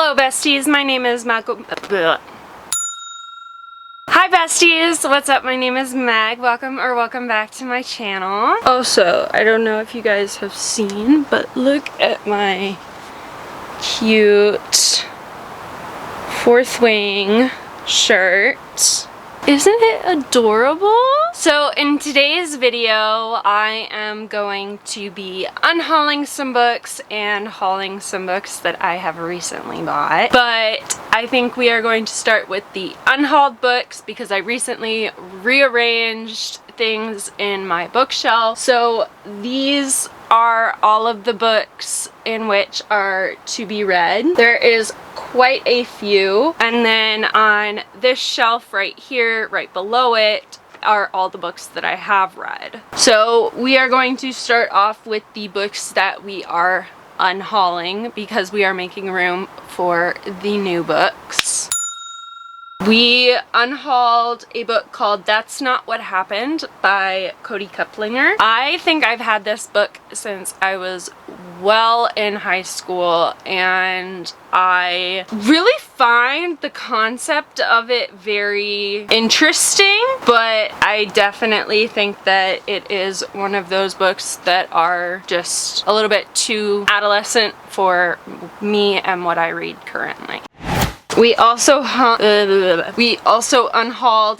Hello besties, my name is Mag. Hi besties, what's up? My name is Mag. Welcome back to my channel. Also, I don't know if you guys have seen, but look at my cute Fourth Wing shirt. Isn't it adorable? So in today's video, I am going to be unhauling some books and hauling some books that I have recently bought. But I think we are going to start with the unhauled books because I recently rearranged things in my bookshelf. So these are all of the books in which are to be read. There is quite a few, and then on this shelf right here, right below it, are all the books that I have read. So we are going to start off with the books that we are unhauling because we are making room for the new books. We unhauled a book called That's Not What Happened by Cody Kuplinger. I think I've had this book since I was well in high school, and I really find the concept of it very interesting, but I definitely think that it is one of those books that are just a little bit too adolescent for me and what I read currently. We also unhauled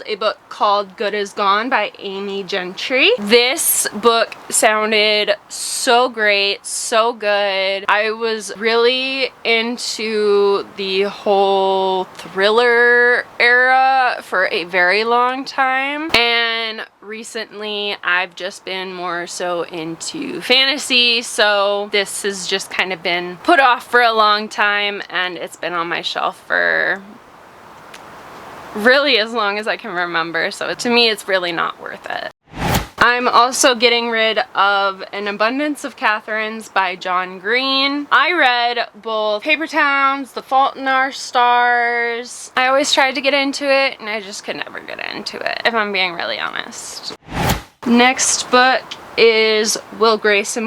a book called Good Is Gone by Amy Gentry. This book sounded so great, so good. I was really into the whole thriller era for a very long time, and recently I've just been more so into fantasy, so this has just kind of been put off for a long time, and it's been on my shelf for really as long as I can remember, so to me it's really not worth it. I'm also getting rid of An Abundance of Catherines by John Green. I read both Paper Towns, The Fault in Our Stars. I always tried to get into it and I just could never get into it, if I'm being really honest. Next book is Will Grayson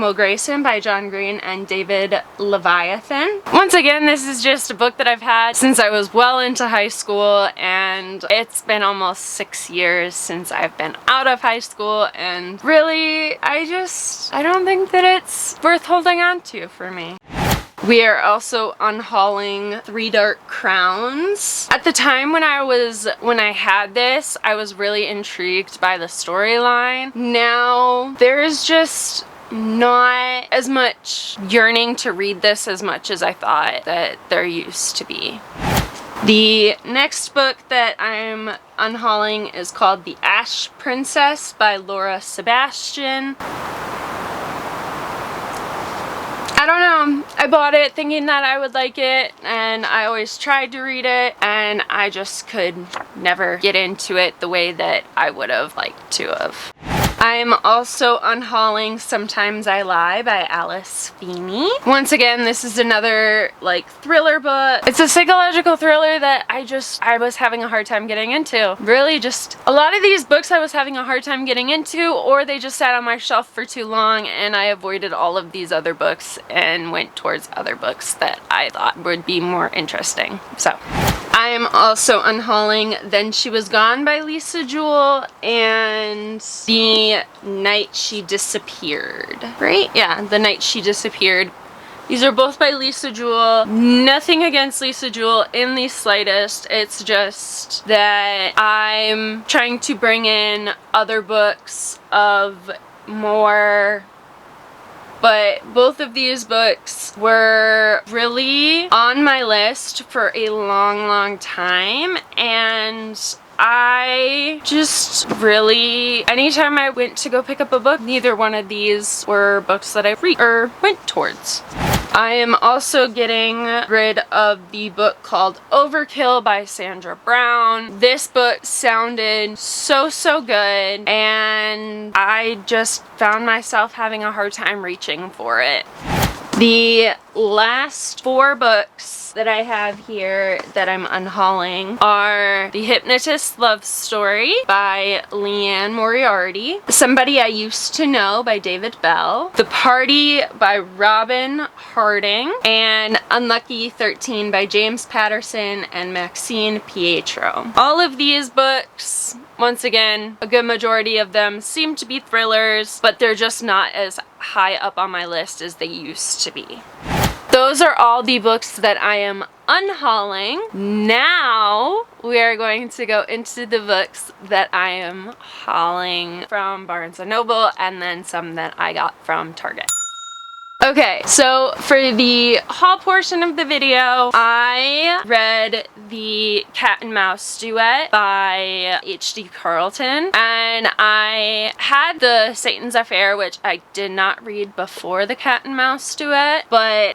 by John Green and David Leviathan. Once again, this is just a book that I've had since I was well into high school, and it's been almost 6 years since I've been out of high school, and really, I don't think that it's worth holding on to for me. We are also unhauling Three Dark Crowns. At the time when I had this, I was really intrigued by the storyline. Now, there's just not as much yearning to read this as much as I thought that there used to be. The next book that I'm unhauling is called The Ash Princess by Laura Sebastian. I don't know, I bought it thinking that I would like it, and I always tried to read it, and I just could never get into it the way that I would have liked to have. I'm also unhauling Sometimes I Lie by Alice Feeney. Once again, this is another thriller book. It's a psychological thriller that I was having a hard time getting into. Really, just a lot of these books I was having a hard time getting into, or they just sat on my shelf for too long, and I avoided all of these other books and went towards other books that I thought would be more interesting. So I am also unhauling Then She Was Gone by Lisa Jewell and The Night She Disappeared, right? Yeah, The Night She Disappeared. These are both by Lisa Jewell. Nothing against Lisa Jewell in the slightest. It's just that I'm trying to bring in other books of more. But both of these books were really on my list for a long time, and I just really, anytime I went to go pick up a book, neither one of these were books that I read or went towards. I am also getting rid of the book called Overkill by Sandra Brown. This book sounded so good, and I just found myself having a hard time reaching for it. The last 4 books that I have here that I'm unhauling are The Hypnotist's Love Story by Leanne Moriarty, Somebody I Used to Know by David Bell, The Party by Robin Harding, and Unlucky 13 by James Patterson and Maxine Pietro. All of these books, once again, a good majority of them seem to be thrillers, but they're just not as high up on my list as they used to be. Those are all the books that I am unhauling. Now we are going to go into the books that I am hauling from Barnes & Noble and then some that I got from Target. Okay, so for the haul portion of the video, I read The Cat and Mouse Duet by H.D. Carlton, and I had the Satan's Affair, which I did not read before The Cat and Mouse Duet, but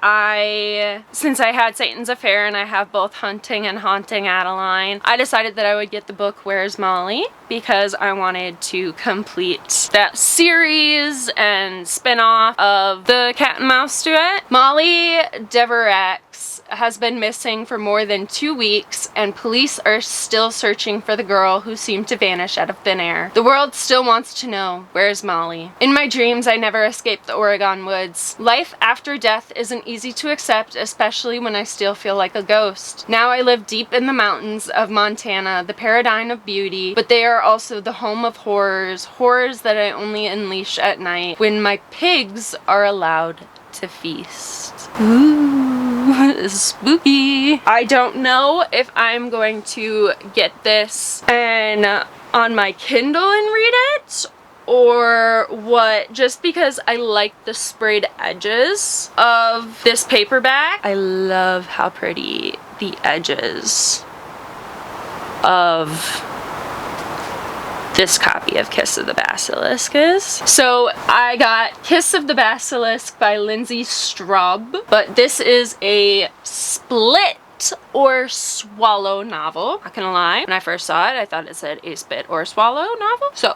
since I had Satan's Affair and I have both Hunting and Haunting Adeline, I decided that I would get the book Where's Molly, because I wanted to complete that series and spin-off of The Cat and Mouse Duet. Molly Deverax has been missing for more than 2 weeks, and police are still searching for the girl who seemed to vanish out of thin air. The world still wants to know, where's Molly? In my dreams, I never escaped the Oregon woods. Life after death isn't easy to accept, especially when I still feel like a ghost. Now I live deep in the mountains of Montana, the paradigm of beauty, but they are also the home of horrors, horrors that I only unleash at night when my pigs are allowed to feast. Ooh, spooky. I don't know if I'm going to get this and on my Kindle and read it or what, just because I like the sprayed edges of this paperback. I love how pretty the edges of this copy of Kiss of the Basilisk is. So I got Kiss of the Basilisk by Lindsay Straub, but this is a split or swallow novel. Not gonna lie, when I first saw it, I thought it said a spit or swallow novel. So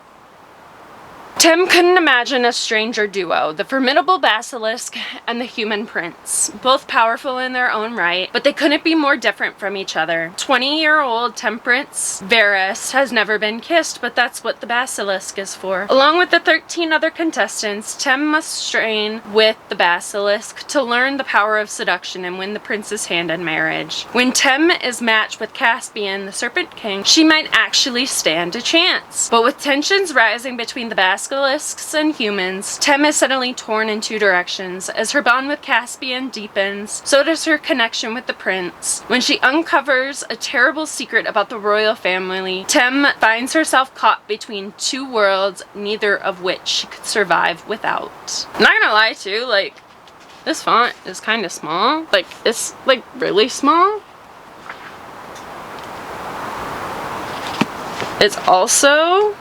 Tim couldn't imagine a stranger duo, the formidable basilisk and the human prince, both powerful in their own right, but they couldn't be more different from each other. 20-year-old Temperance Varys has never been kissed, but that's what the basilisk is for. Along with the 13 other contestants, Tim must strain with the basilisk to learn the power of seduction and win the prince's hand in marriage. When Tim is matched with Caspian, the Serpent King, she might actually stand a chance. But with tensions rising between the basilisks and humans, Tem is suddenly torn in 2 directions. As her bond with Caspian deepens, so does her connection with the prince. When she uncovers a terrible secret about the royal family, Tem finds herself caught between 2 worlds, neither of which she could survive without. I'm not gonna lie too, like, this font is kind of small. Like, it's like really small. It's also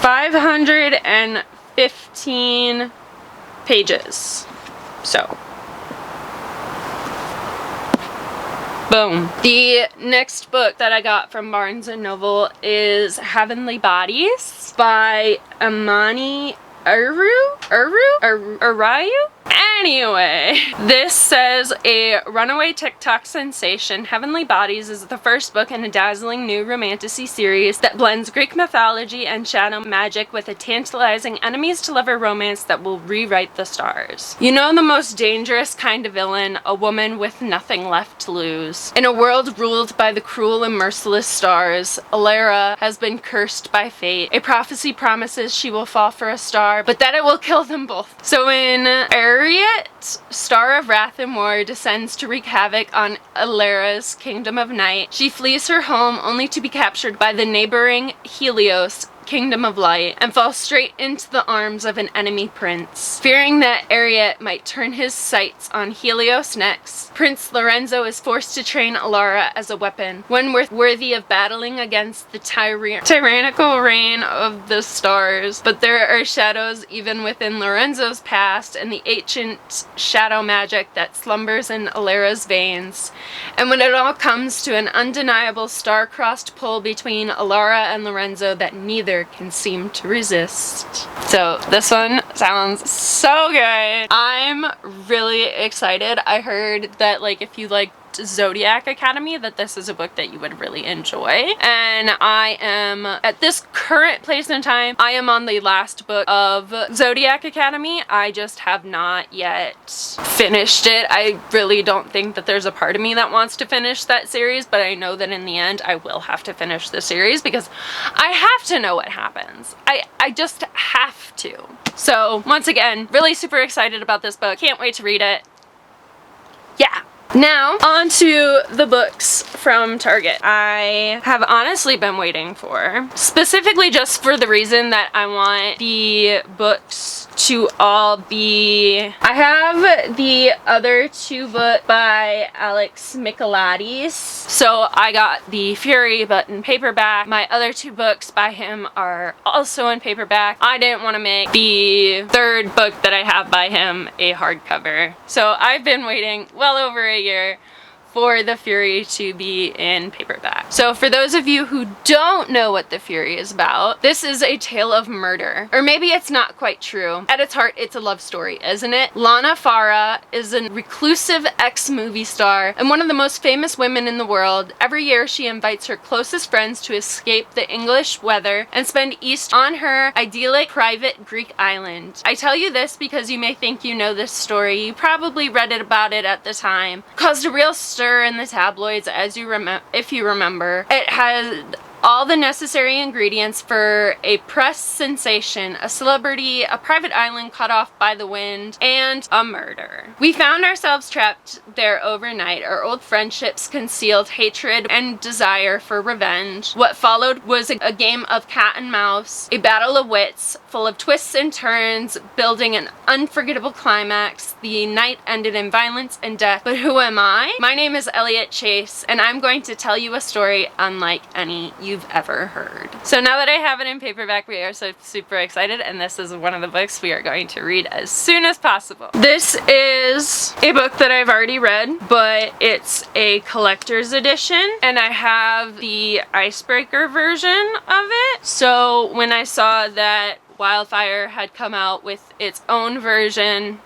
515 pages. So, boom. The next book that I got from Barnes & Noble is Heavenly Bodies by Amani Arayu? Anyway, this says a runaway TikTok sensation, Heavenly Bodies is the first book in a dazzling new romantasy series that blends Greek mythology and shadow magic with a tantalizing enemies-to-lover romance that will rewrite the stars. You know the most dangerous kind of villain, a woman with nothing left to lose. In a world ruled by the cruel and merciless stars, Alara has been cursed by fate. A prophecy promises she will fall for a star, but that it will kill them both. So when Ariat, Star of Wrath and War, descends to wreak havoc on Alara's Kingdom of Night, she flees her home only to be captured by the neighboring Helios, Kingdom of Light, and falls straight into the arms of an enemy prince. Fearing that Ariat might turn his sights on Helios next, Prince Lorenzo is forced to train Alara as a weapon, one worthy of battling against the tyrannical reign of the stars. But there are shadows even within Lorenzo's past and the ancient shadow magic that slumbers in Alara's veins. And when it all comes to an undeniable star-crossed pull between Alara and Lorenzo that neither fire can seem to resist. So this one sounds so good. I'm really excited. I heard that like if you like Zodiac Academy, that this is a book that you would really enjoy. And I am, at this current place in time, I am on the last book of Zodiac Academy. I just have not yet finished it. I really don't think that there's a part of me that wants to finish that series, but I know that in the end I will have to finish the series because I have to know what happens. I just have to. So once again, really super excited about this book. Can't wait to read it. Yeah. Now, on to the books from Target. I have honestly been waiting for, specifically just for the reason that I want the books to all be... I have the other two books by Alex Michaelides. So I got the Fury, but in paperback. My other two books by him are also in paperback. I didn't want to make the third book that I have by him a hardcover. So I've been waiting well over a year for the Fury to be in paperback. So for those of you who don't know what the Fury is about, this is a tale of murder. Or maybe it's not quite true. At its heart, it's a love story, isn't it? Lana Farah is a reclusive ex-movie star and one of the most famous women in the world. Every year, she invites her closest friends to escape the English weather and spend Easter on her idyllic private Greek island. I tell you this because you may think you know this story. You probably read about it at the time. Caused a real stir in the tabloids, as you if you remember. It had all the necessary ingredients for a press sensation, a celebrity, a private island cut off by the wind, and a murder. We found ourselves trapped there overnight, our old friendships concealed hatred and desire for revenge. What followed was a game of cat and mouse, a battle of wits, full of twists and turns, building an unforgettable climax. The night ended in violence and death. But who am I? My name is Elliot Chase, and I'm going to tell you a story unlike any you've ever heard. So now that I have it in paperback, we are so super excited, and this is one of the books we are going to read as soon as possible. This is a book that I've already read, but it's a collector's edition, and I have the icebreaker version of it. So when I saw that Wildfire had come out with its own version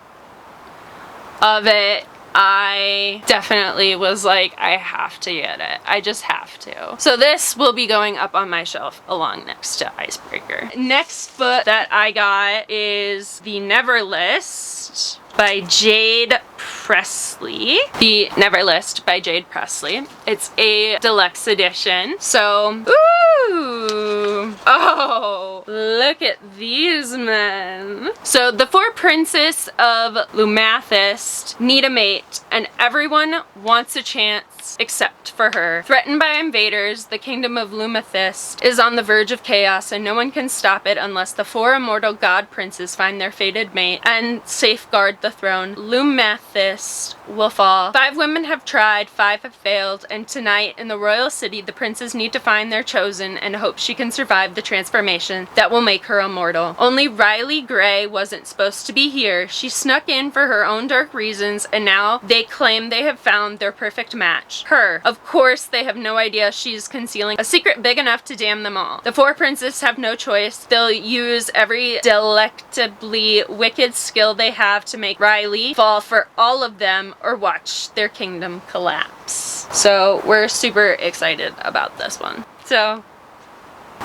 of it, I definitely was like, I have to get it. I just have to. So this will be going up on my shelf along next to Icebreaker. Next book that I got is The Never List by Jade Presley. The Never List by Jade Presley. It's a deluxe edition. So, ooh, oh, look at these men. So the four princes of Lumathist need a mate, and everyone wants a chance except for her. Threatened by invaders, the kingdom of Lumathist is on the verge of chaos, and no one can stop it unless the four immortal god princes find their fated mate and safeguard the throne. Lumathist will fall. 5 women have tried, 5 have failed, and tonight in the royal city, the princes need to find their chosen and hope she can survive the transformation that will make her immortal. Only Riley Gray wasn't supposed to be here. She snuck in for her own dark reasons, and now they claim they have found their perfect match. Her. Of course, they have no idea she's concealing a secret big enough to damn them all. The four princes have no choice. They'll use every delectably wicked skill they have to make Riley fall for all of them or watch their kingdom collapse. So we're super excited about this one. So,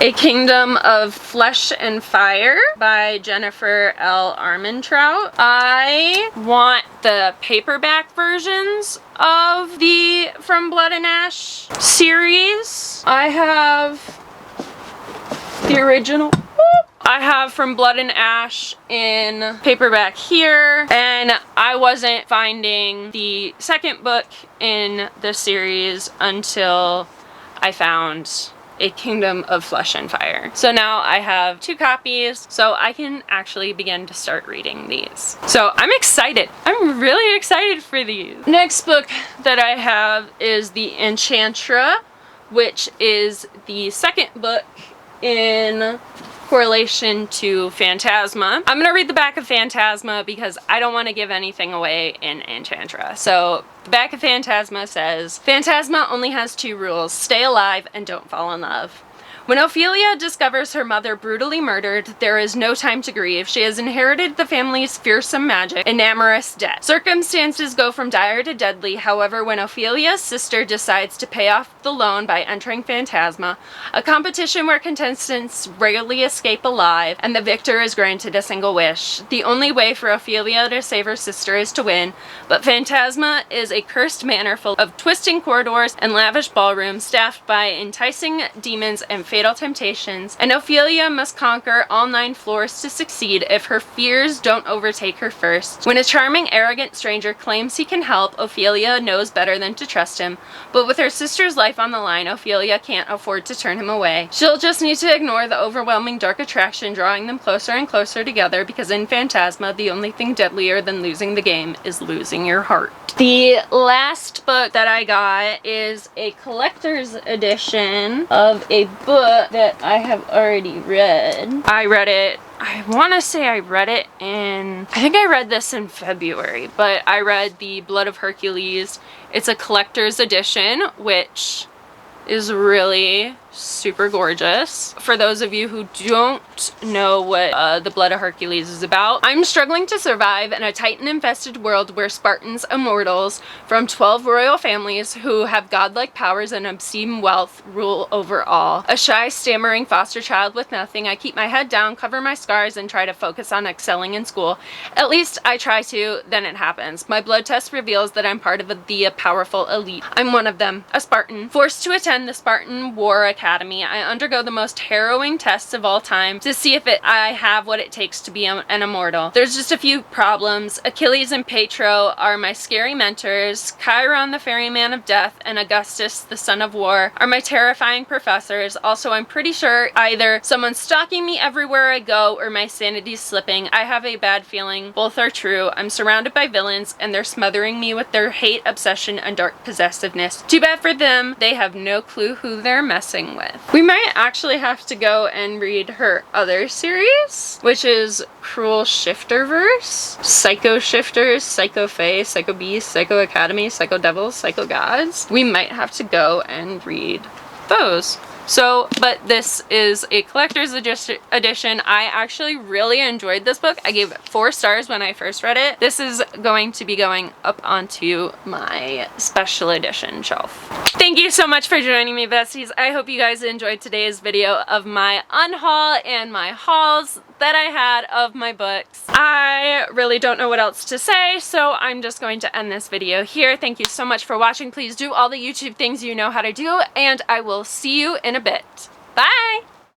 A Kingdom of Flesh and Fire by Jennifer L. Armentrout. I want the paperback versions of the From Blood and Ash series. I have the original. I have From Blood and Ash in paperback here, and I wasn't finding the second book in the series until I found A Kingdom of Flesh and Fire. So now I have 2 copies, so I can actually begin to start reading these. So I'm excited. I'm really excited for these. Next book that I have is The Enchantra, which is the second book in correlation to Phantasma. I'm gonna read the back of Phantasma because I don't want to give anything away in Enchantra. So the back of Phantasma says, Phantasma only has 2 rules: stay alive and don't fall in love. When Ophelia discovers her mother brutally murdered, there is no time to grieve. She has inherited the family's fearsome magic and amorous debt. Circumstances go from dire to deadly. However, when Ophelia's sister decides to pay off the loan by entering Phantasma, a competition where contestants rarely escape alive, and the victor is granted a single wish. The only way for Ophelia to save her sister is to win, but Phantasma is a cursed manor full of twisting corridors and lavish ballrooms staffed by enticing demons and fatal temptations, and Ophelia must conquer all 9 floors to succeed if her fears don't overtake her first. When a charming, arrogant stranger claims he can help, Ophelia knows better than to trust him, but with her sister's life on the line, Ophelia can't afford to turn him away. She'll just need to ignore the overwhelming dark attraction drawing them closer and closer together, because in Phantasma, the only thing deadlier than losing the game is losing your heart. The last book that I got is a collector's edition of a book that I have already read. I read it, I want to say I read it in, I think I read this in February, but I read The Blood of Hercules. It's a collector's edition, which is really super gorgeous. For those of you who don't know what The Blood of Hercules is about, I'm struggling to survive in a Titan-infested world where Spartans, immortals from 12 royal families who have godlike powers and obscene wealth rule over all. A shy, stammering foster child with nothing, I keep my head down, cover my scars, and try to focus on excelling in school. At least I try to, then it happens. My blood test reveals that I'm part of the powerful elite. I'm one of them, a Spartan. Forced to attend the Spartan War Academy, I undergo the most harrowing tests of all time to see if I have what it takes to be an immortal. There's just a few problems. Achilles and Petro are my scary mentors. Chiron, the ferryman of death, and Augustus, the son of war, are my terrifying professors. Also, I'm pretty sure either someone's stalking me everywhere I go or my sanity's slipping. I have a bad feeling both are true. I'm surrounded by villains and they're smothering me with their hate, obsession, and dark possessiveness. Too bad for them. They have no clue who they're messing with. We might actually have to go and read her other series, which is Cruel Shifterverse, Psycho Shifters, Psycho Fae, Psycho Beasts, Psycho Academy, Psycho Devils, Psycho Gods. We might have to go and read those. So, but this is a collector's edition. I actually really enjoyed this book. I gave it 4 stars when I first read it. This is going to be going up onto my special edition shelf. Thank you so much for joining me, besties. I hope you guys enjoyed today's video of my unhaul and my hauls that I had of my books. I really don't know what else to say, so I'm just going to end this video here. Thank you so much for watching. Please do all the YouTube things you know how to do, and I will see you in a bit. Bye!